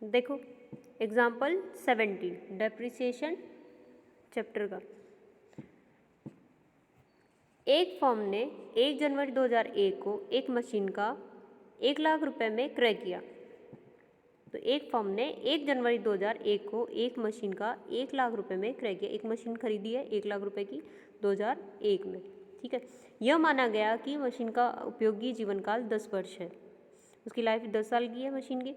देखो example 17 depreciation chapter का। एक फर्म ने 1 जनवरी 2001 को एक मशीन का 1 लाख रुपए में क्रय किया। तो एक फर्म ने 1 जनवरी 2001 को एक मशीन का 1 लाख रुपए में क्रय किया। एक मशीन खरीदी है 1 लाख रुपए की 2001 में, ठीक है। यह माना गया कि मशीन का उपयोगी जीवन काल 10 वर्ष है, उसकी लाइफ 10 साल की है मशीन की।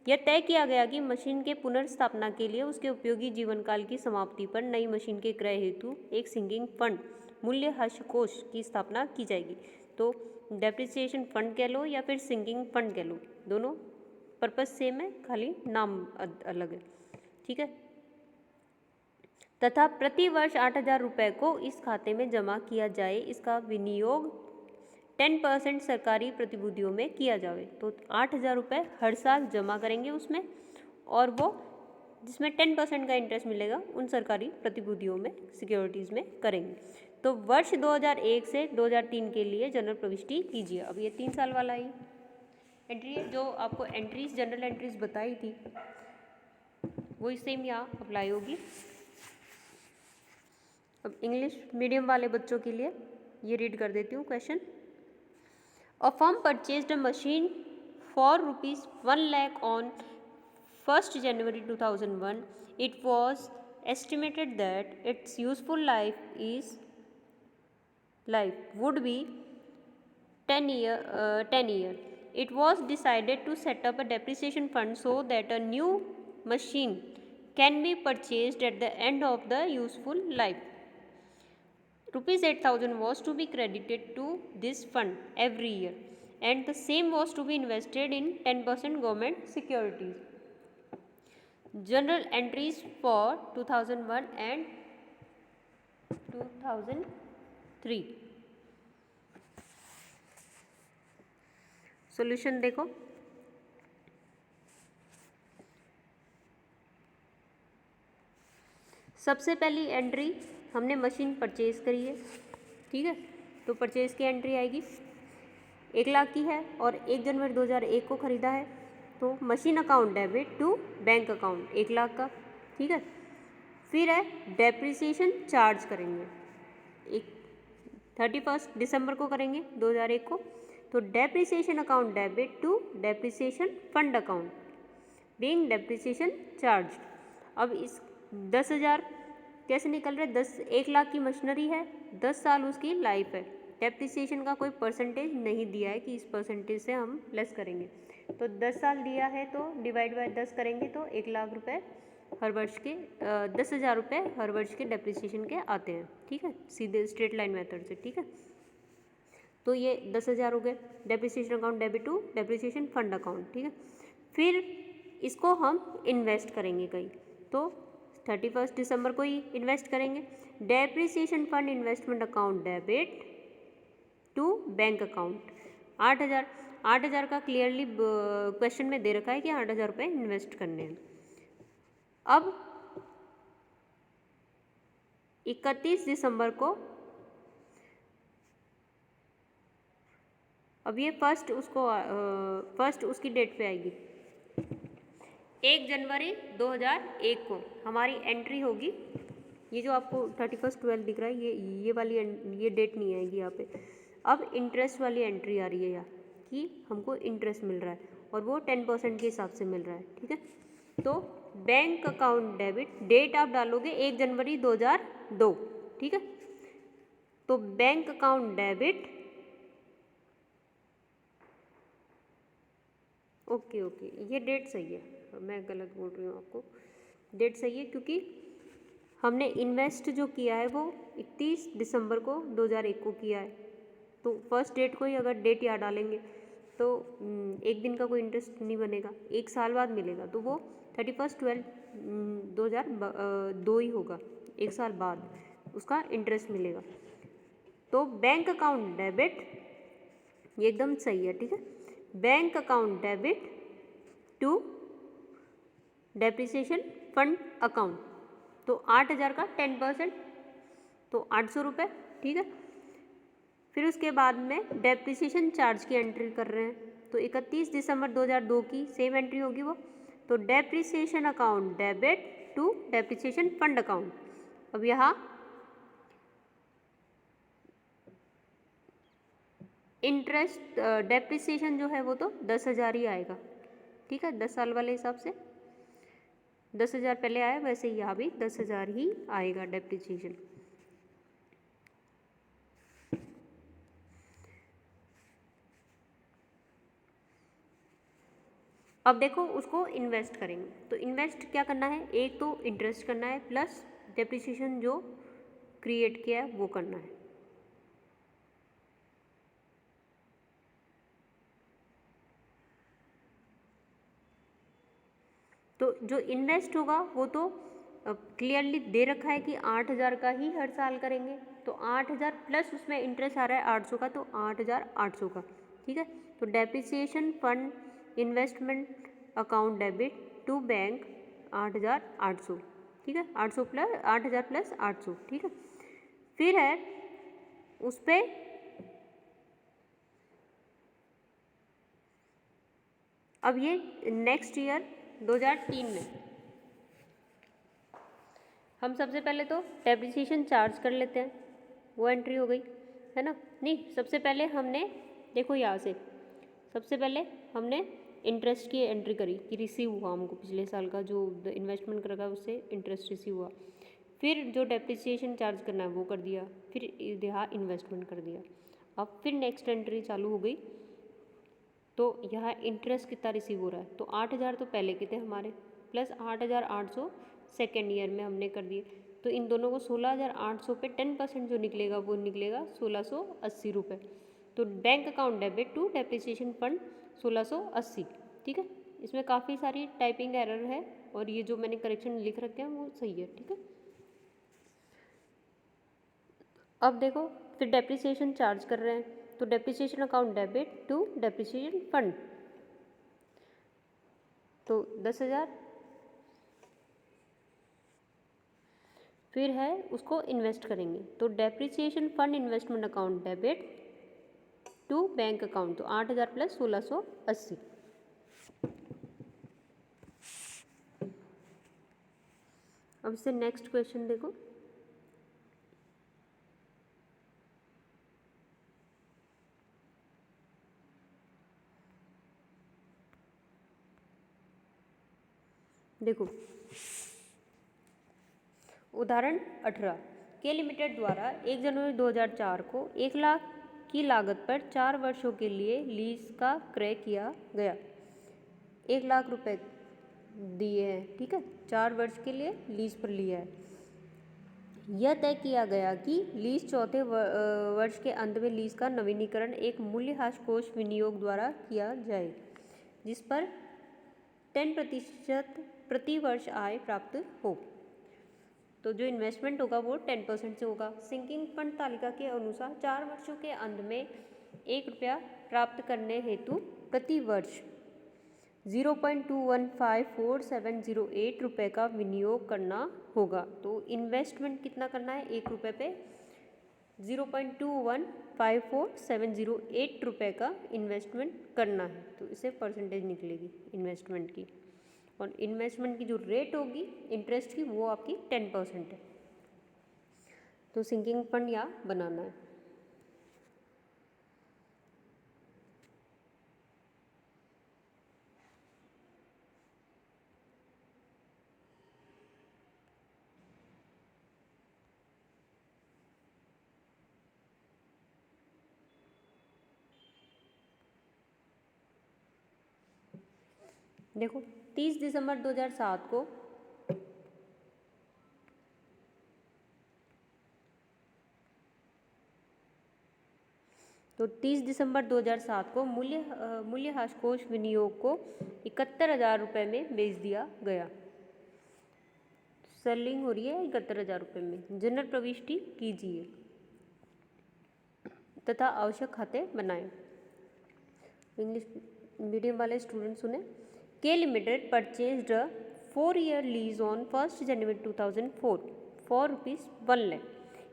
यह तय किया गया कि मशीन के पुनर्स्थापना के लिए उसके उपयोगी जीवन काल की समाप्ति पर नई मशीन के क्रय हेतु एक सिंकिंग फंड मूल्यह्रास कोष की स्थापना की जाएगी। तो डेप्रिसिएशन फंड कह लो या फिर सिंकिंग फंड कह लो, दोनों पर्पस सेम है, खाली नाम अलग है, ठीक है। तथा प्रति वर्ष 8,000 रुपये को इस खाते में जमा किया जाए। इसका विनियोग 10% सरकारी प्रतिभूतियों में किया जाए। तो 8,000 रुपये हर साल जमा करेंगे उसमें, और वो जिसमें 10% का इंटरेस्ट मिलेगा उन सरकारी प्रतिभूतियों में, सिक्योरिटीज़ में करेंगे। तो वर्ष 2001 से 2003 के लिए जनरल प्रविष्टि कीजिए। अब ये 3 साल वाला ही एंट्री है, जो आपको एंट्रीज जनरल एंट्रीज बताई थी वही सेम यहाँ अप्लाई होगी। अब इंग्लिश मीडियम वाले बच्चों के लिए ये रीड कर देती हूँ question. A firm purchased a machine for ₹1 lakh on 1st January 2001. It was estimated that its useful life would be 10 year. It was decided to set up a depreciation fund so that a new machine can be purchased at the end of the useful life. ₹8,000 was to be credited to this fund every year, and the same was to be invested in 10% government securities. Journal entries for 2001 and 2003. Solution देखो, सबसे पहली entry हमने machine purchase करी है, ठीक है। तो purchase की एंट्री आएगी 1 लाख की है और 1 जनवरी 2001 को ख़रीदा है। तो machine account debit to bank account 1 lakh का, ठीक है। फिर है डेप्रिसिएशन चार्ज करेंगे, 31 दिसंबर को करेंगे 2001 को। तो depreciation account debit to depreciation fund account being depreciation charge. अब इस 10,000 कैसे निकल रहे, 1 लाख की मशीनरी है, 10 साल उसकी लाइफ है। डेप्रिसिएशन का कोई परसेंटेज नहीं दिया है कि इस परसेंटेज से हम लेस करेंगे। तो 10 साल दिया है तो डिवाइड बाय 10 करेंगे तो 1 लाख रुपए हर वर्ष के 10,000 रुपये हर वर्ष के डेप्रिसिएशन के आते हैं, ठीक है, सीधे स्ट्रेट लाइन मेथड से, ठीक है। तो ये 10,000 हो गए depreciation account debit to depreciation fund account, ठीक है। फिर इसको हम इन्वेस्ट करेंगे कहीं, तो 31 दिसंबर को ही इन्वेस्ट करेंगे। Depreciation fund investment account debit to bank account 8,000 का क्लियरली क्वेश्चन में दे रखा है कि 8,000 रुपये इन्वेस्ट करने हैं। अब 31 दिसंबर को, अब ये फर्स्ट उसकी डेट पे आएगी 1 जनवरी 2001 को हमारी एंट्री होगी। ये जो आपको 31/12 दिख रहा है ये वाली ये डेट नहीं आएगी यहाँ पे। अब इंटरेस्ट वाली एंट्री आ रही है यहाँ कि हमको इंटरेस्ट मिल रहा है और वो 10% के हिसाब से मिल रहा है, ठीक है। तो बैंक अकाउंट डेबिट, डेट आप डालोगे 1 जनवरी 2002, ठीक है। तो बैंक अकाउंट डेबिट, ओके ये डेट सही है, मैं गलत बोल रही हूँ आपको, डेट सही है क्योंकि हमने इन्वेस्ट जो किया है वो 31 दिसंबर को 2001 को किया है। तो फर्स्ट डेट को ही अगर डेट याद डालेंगे तो एक दिन का कोई इंटरेस्ट नहीं बनेगा, 1 साल बाद मिलेगा, तो वो 31/12/2002 ही होगा, 1 साल बाद उसका इंटरेस्ट मिलेगा। तो बैंक अकाउंट डेबिट ये एकदम सही है, ठीक है। Bank account debit to depreciation fund account, तो 8,000 का 10% तो 800 रुपये, ठीक है। फिर उसके बाद में डेप्रिसिएशन चार्ज की एंट्री कर रहे हैं, तो 31 दिसंबर 2002 की सेम एंट्री होगी वो तो depreciation account debit to depreciation fund account. अब यहाँ इंटरेस्ट डेप्रिसिएशन जो है वो तो 10,000 ही आएगा, ठीक है, 10 साल वाले हिसाब से 10,000 पहले आया, वैसे ही यहाँ भी 10,000 ही आएगा डेप्रिसिएशन। अब देखो उसको इन्वेस्ट करेंगे, तो इन्वेस्ट क्या करना है, एक तो इंटरेस्ट करना है प्लस डेप्रिसिएशन जो क्रिएट किया है वो करना है। तो जो इन्वेस्ट होगा वो तो क्लियरली दे रखा है कि 8,000 का ही हर साल करेंगे, तो 8,000 प्लस उसमें इंटरेस्ट आ रहा है 800 का, तो 8,800 का, ठीक है। तो depreciation fund investment account debit to bank 8,800, ठीक है, 800 प्लस 8,000 प्लस 800, ठीक है। फिर है उस पर अब ये नेक्स्ट ईयर 2003 में हम सबसे पहले तो डेप्रिसिएशन चार्ज कर लेते हैं, वो एंट्री हो गई है ना। नहीं, सबसे पहले हमने देखो यहाँ से सबसे पहले हमने इंटरेस्ट की एंट्री करी कि रिसीव हुआ हमको पिछले साल का जो इन्वेस्टमेंट करा उससे इंटरेस्ट रिसीव हुआ। फिर जो डेप्रिसिएशन चार्ज करना है वो कर दिया, फिर यहाँ इन्वेस्टमेंट कर दिया। अब फिर नेक्स्ट एंट्री चालू हो गई, तो यहाँ इंटरेस्ट कितना रिसीव हो रहा है, तो 8,000 तो पहले के थे हमारे प्लस 8,800 सेकेंड ईयर में हमने कर दिए, तो इन दोनों को 16,800 पे 10% जो निकलेगा वो निकलेगा 1,680 रुपये। तो bank account debit to depreciation fund 1,680, ठीक है। इसमें काफ़ी सारी टाइपिंग एरर है और ये जो मैंने करेक्शन लिख रखे हैं वो सही है, ठीक है। अब देखो फिर डेप्रिसिएशन चार्ज कर रहे हैं, तो depreciation account debit to depreciation fund, तो 10,000। फिर है उसको इन्वेस्ट करेंगे, तो depreciation fund investment account debit to bank account, तो 8,000 प्लस 1,680। अब इससे नेक्स्ट क्वेश्चन देखो, देखो उदाहरण 18 के लिमिटेड द्वारा 1 जनवरी 2004 को 1 लाख की लागत पर 4 वर्षों के लिए लीज का क्रय किया गया। 1 लाख रुपए दिए हैं, ठीक है, 4 वर्ष के लिए लीज पर लिया है। यह तय किया गया कि लीज चौथे वर्ष के अंत में लीज का नवीनीकरण एक मूल्यह्रास कोष विनियोग द्वारा किया जाए, जिस पर 10% प्रति वर्ष आय प्राप्त हो। तो जो इन्वेस्टमेंट होगा वो 10% से होगा। सिंकिंग फंड तालिका के अनुसार 4 वर्षों के अंत में 1 रुपया प्राप्त करने हेतु प्रति वर्ष 0.215478 रुपये का विनियोग करना होगा। तो इन्वेस्टमेंट कितना करना है, 1 रुपये पे 0.215478 रुपये का इन्वेस्टमेंट करना है, तो इसे परसेंटेज निकलेगी इन्वेस्टमेंट की। और इन्वेस्टमेंट की जो रेट होगी इंटरेस्ट की वो आपकी 10% है। तो सिंकिंग फंड यहाँ बनाना है। देखो 30 दिसंबर 2007 को तो 30 दिसंबर 2007 को मूल्यह्रास कोष विनियोग को 71,000 रुपये में बेच दिया गया। सेलिंग हो रही है 71,000 रुपये में। जनरल प्रविष्टि कीजिए तथा आवश्यक खाते बनाएं। इंग्लिश मीडियम वाले स्टूडेंट सुने। के limited purchased a 4-year lease on 1st January 2004 for ₹1 lakh.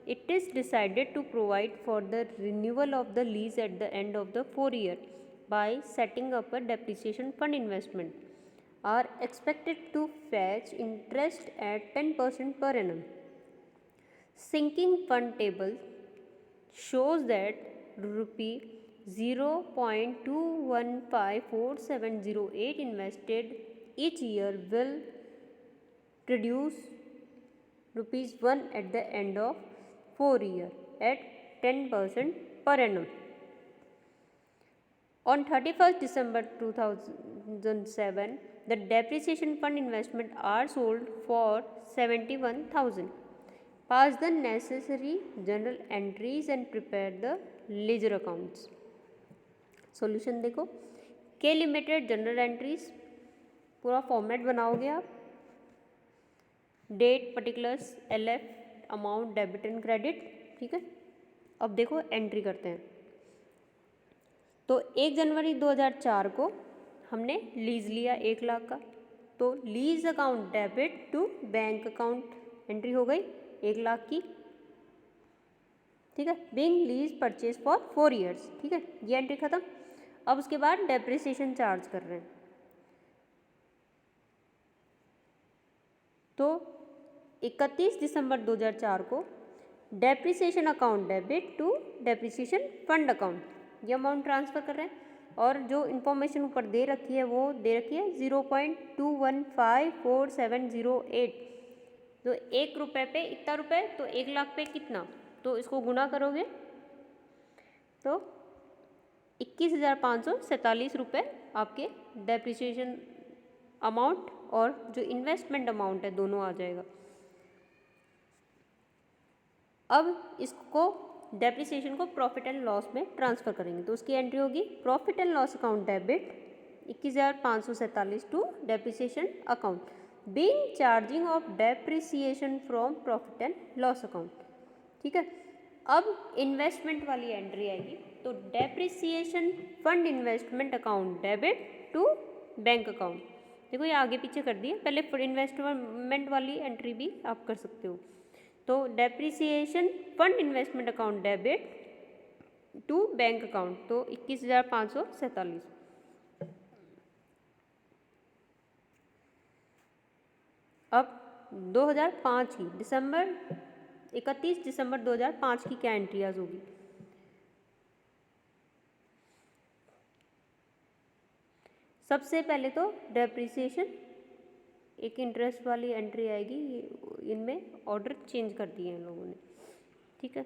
It is decided to provide for the renewal of the lease at the end of the 4 year by setting up a depreciation fund investment. are expected to fetch interest at 10% per annum. Sinking fund table shows that rupee 0.215478 invested each year will produce rupees 1 at the end of 4 years at 10% per annum. On 31st December 2007, the depreciation fund investment are sold for 71,000. Pass the necessary journal entries and prepare the ledger accounts. Solution देखो, के limited general entries पूरा format बनाओगे आप, date particulars LF amount debit and credit, ठीक है। अब देखो entry करते हैं। तो 1 जनवरी 2004 को हमने लीज लिया 1 लाख का, तो lease account debit to bank account entry हो गई 1 लाख की, ठीक है। Being lease purchase for 4 years, ठीक है, ये एंट्री खत्म। अब उसके बाद डेप्रिसिएशन चार्ज कर रहे हैं, तो 31 दिसंबर 2004 को depreciation account debit to depreciation fund account ये अमाउंट ट्रांसफ़र कर रहे हैं, और जो इन्फॉर्मेशन ऊपर दे रखी है वो दे रखी है 0.215478, तो 1 रुपये पे इतना रुपये, तो 1 लाख पे कितना, तो इसको गुना करोगे तो 21,547 रुपये आपके डेप्रिसिएशन अमाउंट और जो इन्वेस्टमेंट अमाउंट है दोनों आ जाएगा। अब इसको डेप्रिसिएशन को प्रॉफिट एंड लॉस में ट्रांसफ़र करेंगे, तो उसकी एंट्री होगी profit and loss account debit 21,547 to depreciation account being charging off depreciation from profit and loss account, ठीक है। अब इन्वेस्टमेंट वाली एंट्री आएगी, तो depreciation fund investment account debit to bank account, देखो ये आगे पीछे कर दिए, पहले इन्वेस्टमेंट वाली एंट्री भी आप कर सकते हो। तो depreciation fund investment account debit to bank account, तो 21,547। अब 2005 की 31 दिसंबर 2005 की क्या एंट्रियाज होगी, सबसे पहले तो डेप्रिसिएशन एक इंटरेस्ट वाली एंट्री आएगी, इनमें ऑर्डर चेंज कर दिए हैं लोगों ने, ठीक है।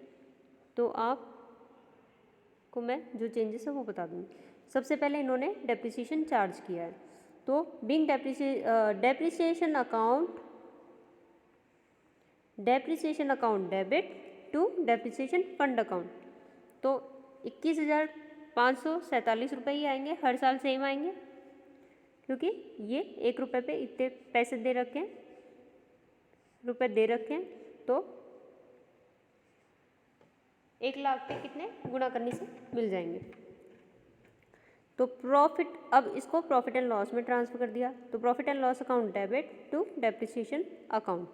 तो आपको मैं जो चेंजेस है वो बता दूँगी। सबसे पहले इन्होंने डेप्रिसिएशन चार्ज किया है, तो being depreciation account debit to depreciation fund account, तो 21,547 रुपये ही आएंगे, हर साल सेम आएंगे, क्योंकि ये 1 रुपये पे इतने पैसे दे रखे हैं, रुपए दे रखे हैं, तो 1 लाख पे कितने गुणा करने से मिल जाएंगे। तो प्रॉफिट, अब इसको प्रॉफिट एंड लॉस में ट्रांसफ़र कर दिया, तो profit and loss account debit to depreciation account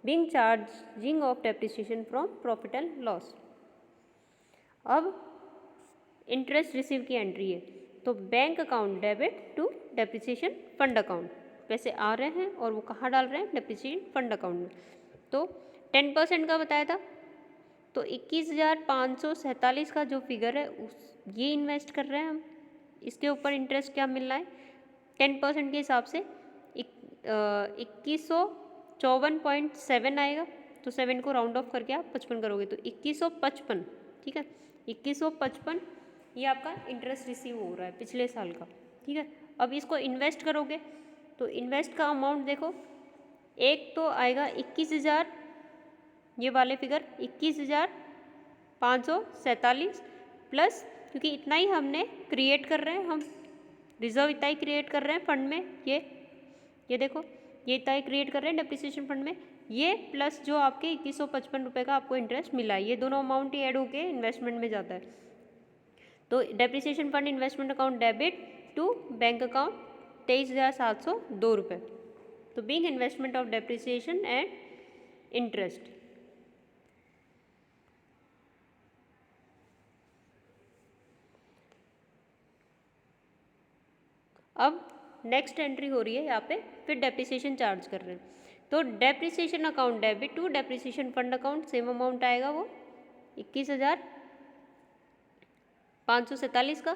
being charging off depreciation from profit and loss. अब इंटरेस्ट रिसीव की एंट्री है, तो bank account debit to depreciation fund account, पैसे आ रहे हैं और वो कहाँ डाल रहे हैं, डेप्रिसिएशन फंड अकाउंट में। तो 10% का बताया था, तो 21,547 का जो फिगर है ये इन्वेस्ट कर रहे हैं हम, इसके ऊपर इंटरेस्ट क्या मिल रहा है 10% के हिसाब से 2154.7 आएगा, तो 7 को राउंड ऑफ करके आप 55 करोगे तो 2155, ठीक है, 2155 ये आपका इंटरेस्ट रिसीव हो रहा है पिछले साल का, ठीक है। अब इसको इन्वेस्ट करोगे तो इन्वेस्ट का अमाउंट देखो, एक तो आएगा 21,000, ये वाले फिगर 21,547 प्लस, क्योंकि इतना ही हमने क्रिएट कर रहे हैं, हम रिजर्व इतना ही क्रिएट कर रहे हैं फंड में, ये देखो ये इतना ही क्रिएट कर रहे हैं डेप्रिसिएशन फंड में, ये प्लस जो आपके 2155 रुपये का आपको इंटरेस्ट मिला है, ये दोनों अमाउंट ही ऐड होके इन्वेस्टमेंट में जाता है। तो depreciation fund investment account debit to bank account 23,702 रुपये, तो being investment of depreciation and interest. अब नेक्स्ट एंट्री हो रही है यहाँ पे, फिर डेप्रिसिएशन चार्ज कर रहे हैं। तो depreciation account debit to depreciation fund account, same amount आएगा वो 21,547 का।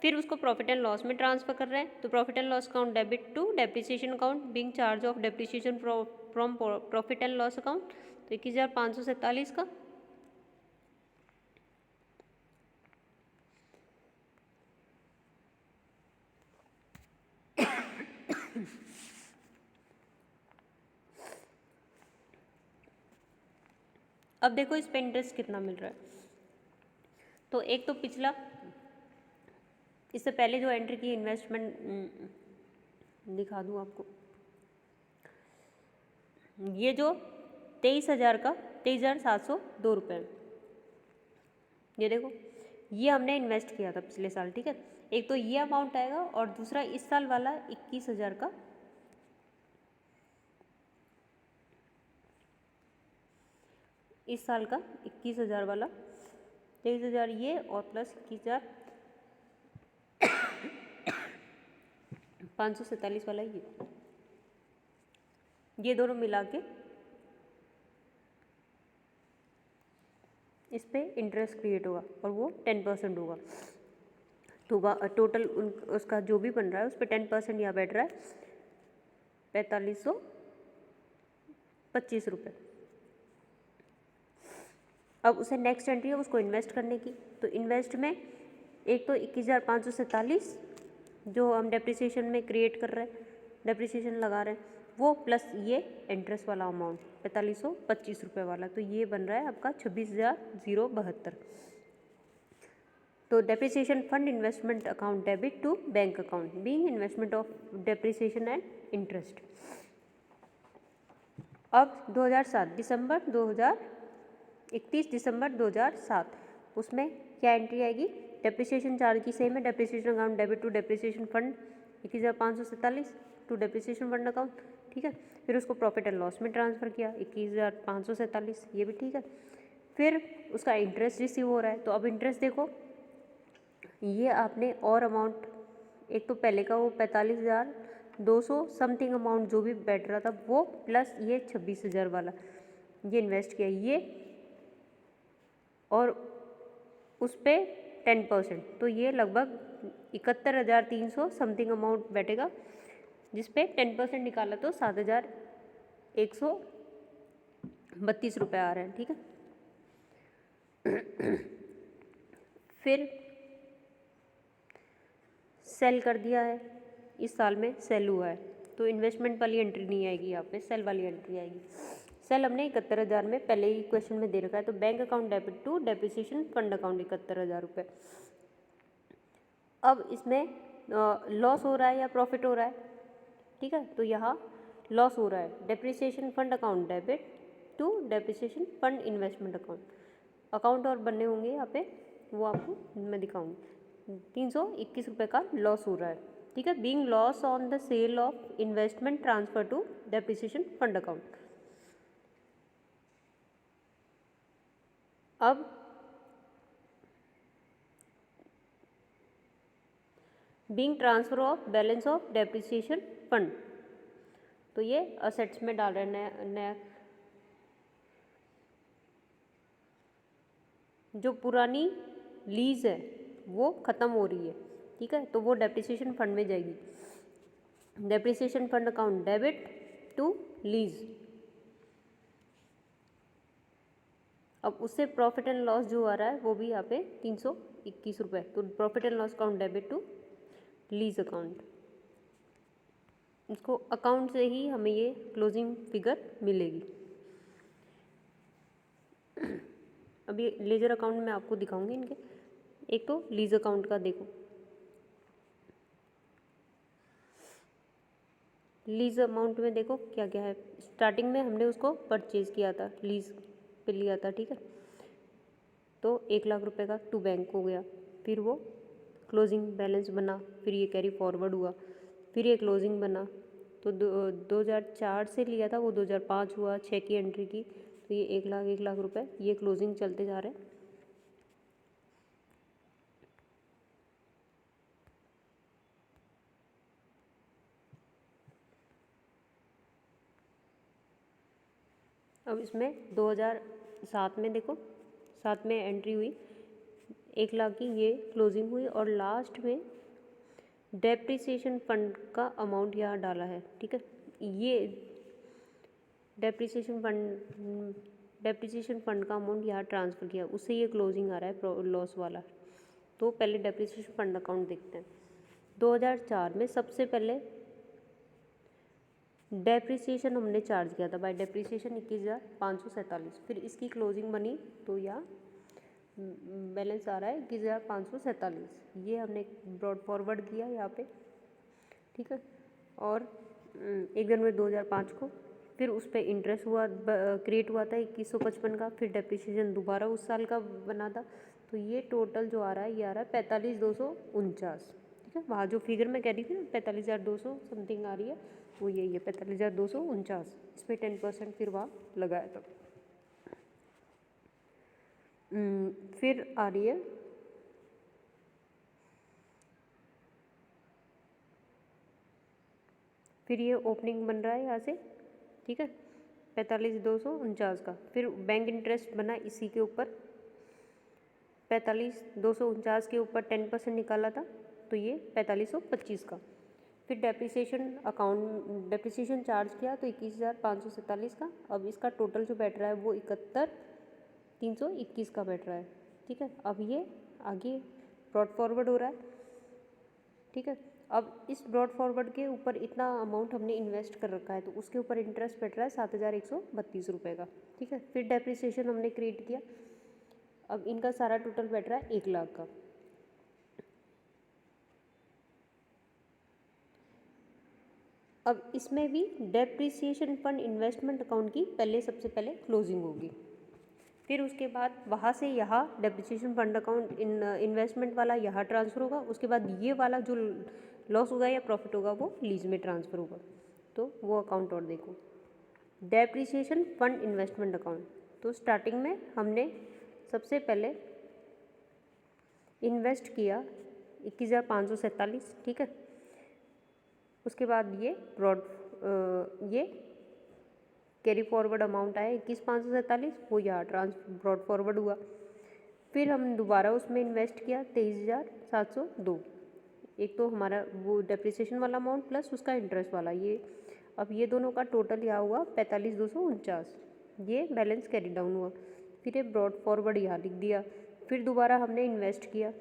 फिर उसको प्रॉफिट एंड लॉस में ट्रांसफर कर रहे हैं, तो profit and loss account debit to depreciation account being charge off depreciation from profit and loss account, तो 21,547 का। अब देखो इस पे इंटरेस्ट कितना मिल रहा है। तो एक तो पिछला, इससे पहले जो एंट्री की इन्वेस्टमेंट दिखा दूँ आपको, ये जो 23,000 का 23,702 रुपये, ये देखो ये हमने इन्वेस्ट किया था पिछले साल, ठीक है। एक तो ये अमाउंट आएगा और दूसरा इस साल वाला 21,000 का, इस साल का 21,000 वाला, 23,000 ये और प्लस 21,547 वाला ये दोनों मिला के इस पे इंटरेस्ट क्रिएट होगा और वो 10% होगा। तो टोटल उसका जो भी बन रहा है उस पर 10% यहाँ बैठ रहा है 4,525 रुपये। अब उसे नेक्स्ट एंट्री है उसको इन्वेस्ट करने की, तो इन्वेस्ट में एक तो 21,547 जो हम डेप्रिसिएशन में क्रिएट कर रहे हैं, डेप्रिसिएशन लगा रहे हैं, वो प्लस ये इंटरेस्ट वाला अमाउंट 4,525 रुपये वाला, तो ये बन रहा है आपका 26,072। तो depreciation fund investment account debit to bank account being investment of depreciation and interest. अब 31 दिसंबर 2007 उसमें क्या एंट्री आएगी, डेप्रिसिएशन चार्ज की सेम है, depreciation account debit to depreciation fund 21,547 to depreciation fund account, ठीक है। फिर उसको प्रॉफिट एंड लॉस में ट्रांसफ़र किया 21,547, ये भी ठीक है। फिर उसका इंटरेस्ट रिसीव हो रहा है, तो अब इंटरेस्ट देखो ये आपने और अमाउंट, एक तो पहले का वो 45,200 समथिंग अमाउंट जो भी बैठ रहा था वो, प्लस ये 26,000 वाला ये इन्वेस्ट किया ये, और उस पर 10%, तो ये लगभग 71,300 समथिंग अमाउंट बैठेगा, जिस पे 10% निकाला तो 7,132 रुपये आ रहे हैं, ठीक है। फिर सेल कर दिया है, इस साल में सेल हुआ है, तो इन्वेस्टमेंट वाली एंट्री नहीं आएगी यहाँ पे, सेल वाली एंट्री आएगी। सेल हमने 71,000 में पहले ही क्वेश्चन में दे रखा है, तो bank account debit to depreciation fund account 71,000 रुपये। अब इसमें लॉस हो रहा है या प्रॉफिट हो रहा है, ठीक है, तो यहाँ लॉस हो रहा है। Depreciation fund account debit to depreciation fund investment account और बनने होंगे यहाँ पे, वो आपको मैं दिखाऊंगी। 321 रुपये का लॉस हो रहा है, ठीक है, being loss on the sale of investment transfer to depreciation fund account. अब being transfer of balance of depreciation fund, तो ये असेट्स में डाल रहे हैं नया जो पुरानी लीज है वो ख़त्म हो रही है, ठीक है, तो वो डेप्रिसिएशन फंड में जाएगी। Depreciation fund account debit to lease. अब उससे प्रॉफिट एंड लॉस जो आ रहा है वो भी यहाँ पे 321 रुपये, तो profit and loss account debit to lease account. इसको अकाउंट से ही हमें ये क्लोजिंग फिगर मिलेगी। अभी लेजर अकाउंट में आपको दिखाऊंगी इनके, एक तो लीज अकाउंट का देखो, लीज अमाउंट में देखो क्या क्या है। स्टार्टिंग में हमने उसको परचेज किया था, लीज पे लिया था, ठीक है, तो 1,00,000 रुपये का टू बैंक हो गया, फिर वो क्लोजिंग बैलेंस बना, फिर ये कैरी फॉरवर्ड हुआ, फिर ये क्लोजिंग बना, तो 2004 से लिया था वो 2005 हुआ, 6 की एंट्री की, तो ये 1,00,000 रुपये ये क्लोजिंग चलते जा रहे हैं। अब इसमें 2007 में देखो 7 में एंट्री हुई 1 लाख की, ये क्लोजिंग हुई और लास्ट में डेप्रिसिएशन फंड का अमाउंट यहाँ डाला है। ठीक है, ये डेप्रिसिएशन फंड का अमाउंट यहाँ ट्रांसफ़र किया, उससे ये क्लोजिंग आ रहा है लॉस वाला। तो पहले डेप्रिसिएशन फंड अकाउंट देखते हैं। 2004 में सबसे पहले डेप्रिसिएशन हमने चार्ज किया था बाय डेप्रिसिएशन 21,547। फिर इसकी क्लोजिंग बनी तो यहाँ बैलेंस आ रहा है 21,547। ये हमने ब्रॉड फॉरवर्ड किया यहाँ पे। ठीक है, और 1 जनवरी 2005 को फिर उस पर इंटरेस्ट हुआ क्रिएट हुआ था 2155 का। फिर डेप्रिसिएशन दोबारा उस साल का बना था। तो ये टोटल जो आ रहा है ये आ रहा है 45,249। ठीक है, वहाँ जो फिगर मैं कह रही थी ना 45,200 समथिंग आ रही है, वो यही है 45,249। इसमें 10% फिर वहाँ लगाया था। फिर आ रही है फिर ये ओपनिंग बन रहा है यहाँ से। ठीक है, 45,249 का। फिर बैंक इंटरेस्ट बना इसी के ऊपर 45,249 के ऊपर 10% निकाला था तो ये 4525 का। फिर डेप्रिसिएशन चार्ज किया तो 21,547 का। अब इसका टोटल जो बैठ रहा है वो 71,321 का बैठ रहा है। ठीक है, अब ये आगे ब्रॉड फॉरवर्ड हो रहा है। ठीक है, अब इस ब्रॉड फॉरवर्ड के ऊपर इतना अमाउंट हमने इन्वेस्ट कर रखा है तो उसके ऊपर इंटरेस्ट बैठ रहा है 7,132 रुपये का। ठीक है, फिर डेप्रिसिएशन हमने क्रिएट किया। अब इनका सारा टोटल बैठ रहा है 1 लाख का। अब इसमें भी डेप्रिसिएशन फंड इन्वेस्टमेंट अकाउंट की सबसे पहले क्लोजिंग होगी। फिर उसके बाद वहाँ से यहाँ डेप्रिसिएशन फंड अकाउंट इन्वेस्टमेंट वाला यहाँ ट्रांसफ़र होगा। उसके बाद ये वाला जो लॉस होगा या प्रॉफिट होगा वो लीज में ट्रांसफ़र होगा। तो वो अकाउंट और देखो, डेप्रिसिएशन फंड इन्वेस्टमेंट अकाउंट। तो स्टार्टिंग में हमने सबसे पहले इन्वेस्ट किया 21,547। ठीक है, उसके बाद ये कैरी फॉरवर्ड अमाउंट आया 21,547, वो यहाँ ब्रॉड फॉरवर्ड हुआ। फिर हम दोबारा उसमें इन्वेस्ट किया 23,702। एक तो हमारा वो डेप्रिसिएशन वाला अमाउंट प्लस उसका इंटरेस्ट वाला, ये अब ये दोनों का टोटल यहाँ हुआ 45,249। ये बैलेंस कैरी डाउन हुआ। फिर ये ब्रॉड फॉरवर्ड यहाँ लिख दिया। फिर दोबारा हमने इन्वेस्ट किया।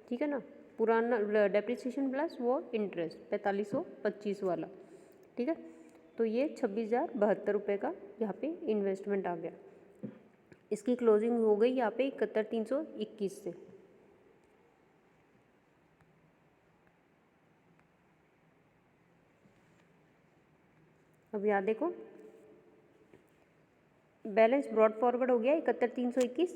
ठीक है ना, पुराना डेप्रिसिएशन प्लस वो इंटरेस्ट 4525 वाला। ठीक है, तो ये 26,072 रुपये का यहाँ पे इन्वेस्टमेंट आ गया। इसकी क्लोजिंग हो गई यहाँ पे 71,321 से। अब यहाँ देखो बैलेंस ब्रॉड फॉरवर्ड हो गया 71,321।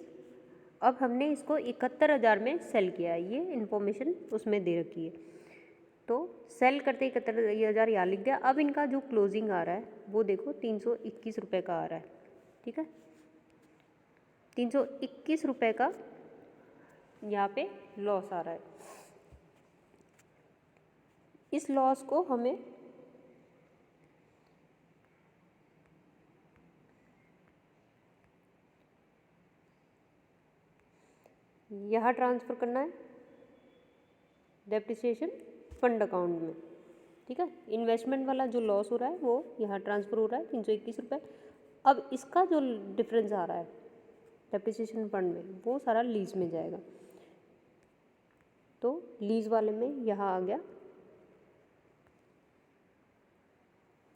अब हमने इसको 71,000 में सेल किया है, ये इन्फॉर्मेशन उसमें दे रखी है। तो सेल करते 71,000 यहाँ लिख दिया। अब इनका जो क्लोजिंग आ रहा है वो देखो 321 रुपये का आ रहा है। ठीक है, 321 रुपये का यहाँ पे लॉस आ रहा है। इस लॉस को हमें यहाँ ट्रांसफ़र करना है डेप्रिसिएशन फंड अकाउंट में। ठीक है, इन्वेस्टमेंट वाला जो लॉस हो रहा है वो यहाँ ट्रांसफ़र हो रहा है 321 रुपये। अब इसका जो डिफरेंस आ रहा है डेप्रिसिएशन फंड में वो सारा लीज में जाएगा। तो लीज वाले में यहाँ आ गया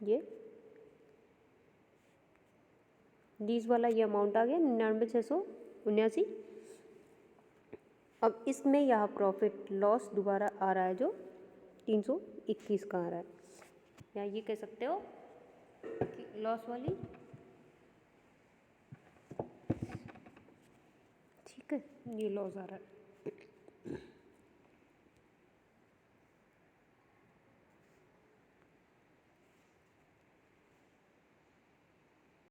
ये लीज वाला ये अमाउंट आ गया 99,679। अब इसमें यहाँ प्रॉफिट लॉस दोबारा आ रहा है जो 321 का आ रहा है, या ये कह सकते हो कि लॉस वाली। ठीक है, ये लॉस आ रहा है।